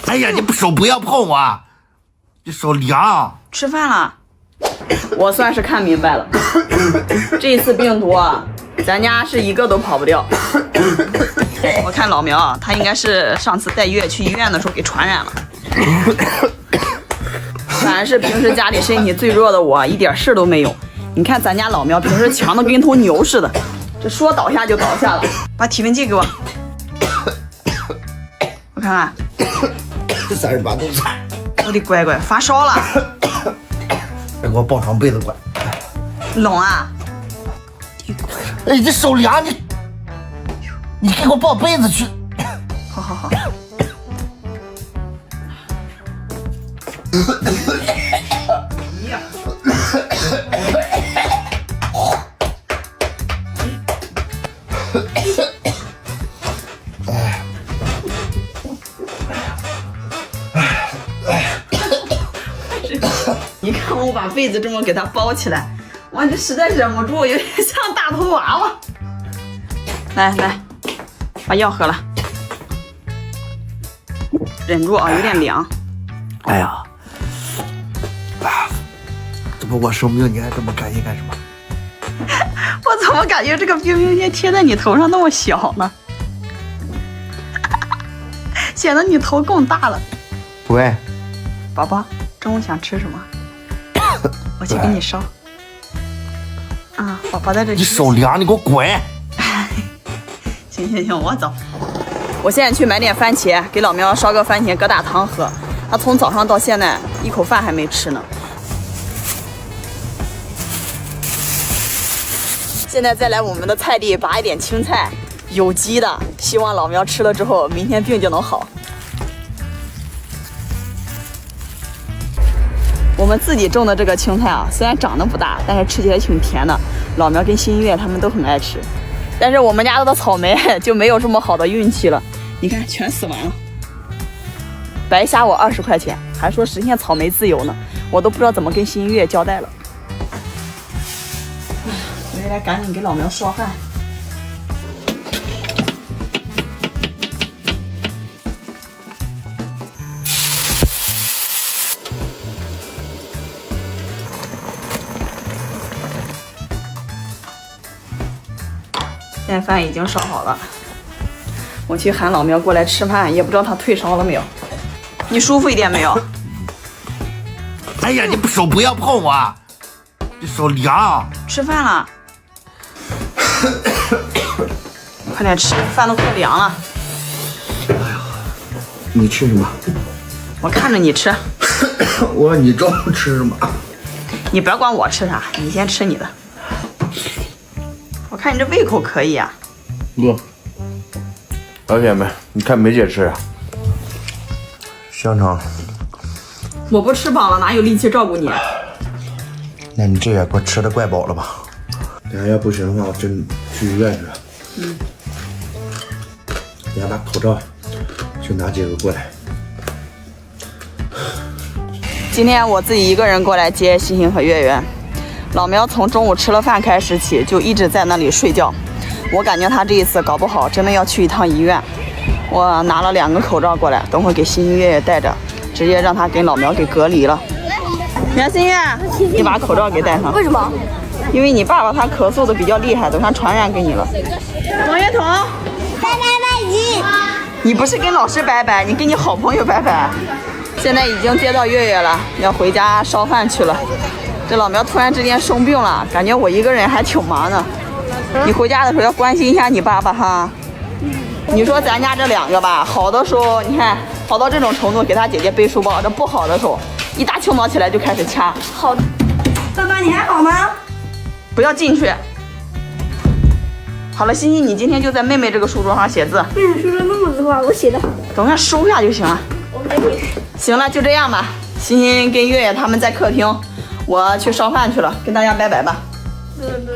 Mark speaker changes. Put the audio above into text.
Speaker 1: 哎呀，你手不要碰我，这手凉。
Speaker 2: 吃饭了，我算是看明白了，这次病毒啊，咱家是一个都跑不掉。我看老苗啊，他应该是上次带月去医院的时候给传染了。反而是平时家里身体最弱的我，一点事都没有。你看咱家老苗平时强的跟头牛似的，这说倒下就倒下了。把体温计给我，我看看。
Speaker 1: 38度3。
Speaker 2: 我的乖乖，发烧了。
Speaker 1: 再给我抱上被子过来。
Speaker 2: 冷啊！
Speaker 1: 哎，这手凉，你给我抱被子去。
Speaker 2: 好好好。你看我把被子这么给他包起来，哇，这实在忍不住，有点像大头娃娃。来来，把药喝了，忍住啊，有点凉。
Speaker 1: 哎呀，这不我生病，你还这么干心干什么？
Speaker 2: 我怎么感觉这个冰冰贴贴在你头上那么小呢？显得你头更大了。
Speaker 1: 喂，
Speaker 2: 宝宝，中午想吃什么？我去给你烧。啊，宝宝在这里。
Speaker 1: 你手凉，你给我滚！
Speaker 2: 行行行，我走。我现在去买点番茄，给老苗烧个番茄疙瘩汤喝。他从早上到现在一口饭还没吃呢。现在再来我们的菜地拔一点青菜，有机的，希望老苗吃了之后，明天病就能好。我们自己种的这个青菜啊，虽然长得不大，但是吃起来挺甜的。老苗跟新月他们都很爱吃，但是我们家的草莓就没有这么好的运气了。你看，全死完了，白瞎我20块钱，还说实现草莓自由呢，我都不知道怎么跟新月交代了。回来赶紧给老苗烧饭。现在饭已经烧好了，我去喊老苗过来吃饭，也不知道他退烧了没有。你舒服一点没有？
Speaker 1: 哎呀，你手不要碰我，这手凉。
Speaker 2: 吃饭了，快点吃，饭都快凉了。
Speaker 1: 你吃什么？
Speaker 2: 我看着你吃。
Speaker 1: 我说你中午吃什么？
Speaker 2: 你不要管我吃啥，你先吃你的。我看你这胃口可以啊。
Speaker 1: 哥，老姐们，你看梅姐吃啊，香肠。
Speaker 2: 我不吃饱了，哪有力气照顾你？
Speaker 1: 那你这也给我吃的怪饱了吧？等下要不行的话，我真去医院去。等下把口罩去拿几个过来。
Speaker 2: 今天我自己一个人过来接欣欣和月月。老苗从中午吃了饭开始起，就一直在那里睡觉。我感觉他这一次搞不好真的要去一趟医院。我拿了2个口罩过来，等会给欣欣、月月戴着，直接让他跟老苗给隔离了。你看欣月，你把口罩给戴上。
Speaker 3: 为什么？
Speaker 2: 因为你爸爸他咳嗽的比较厉害，等他传染给你了。王月彤，
Speaker 3: 拜拜拜吉。
Speaker 2: 你不是跟老师拜拜，你跟你好朋友拜拜。现在已经接到月月了，要回家烧饭去了。这老苗突然之间生病了，感觉我一个人还挺忙的。你回家的时候要关心一下你爸爸哈。你说咱家这2个吧，好的时候你看好到这种程度，给他姐姐背书包；这不好的时候，一大清早起来就开始掐。
Speaker 3: 好的，爸爸你还好吗？
Speaker 2: 不要进去。好了，欣欣，你今天就在妹妹这个书桌上写字。
Speaker 3: 妹妹说了那么多话，我写的好。
Speaker 2: 等下收下就行了。
Speaker 3: 我没回。
Speaker 2: 行了，就这样吧。欣欣跟月月他们在客厅，我去烧饭去了，跟大家拜拜吧。
Speaker 3: 拜拜。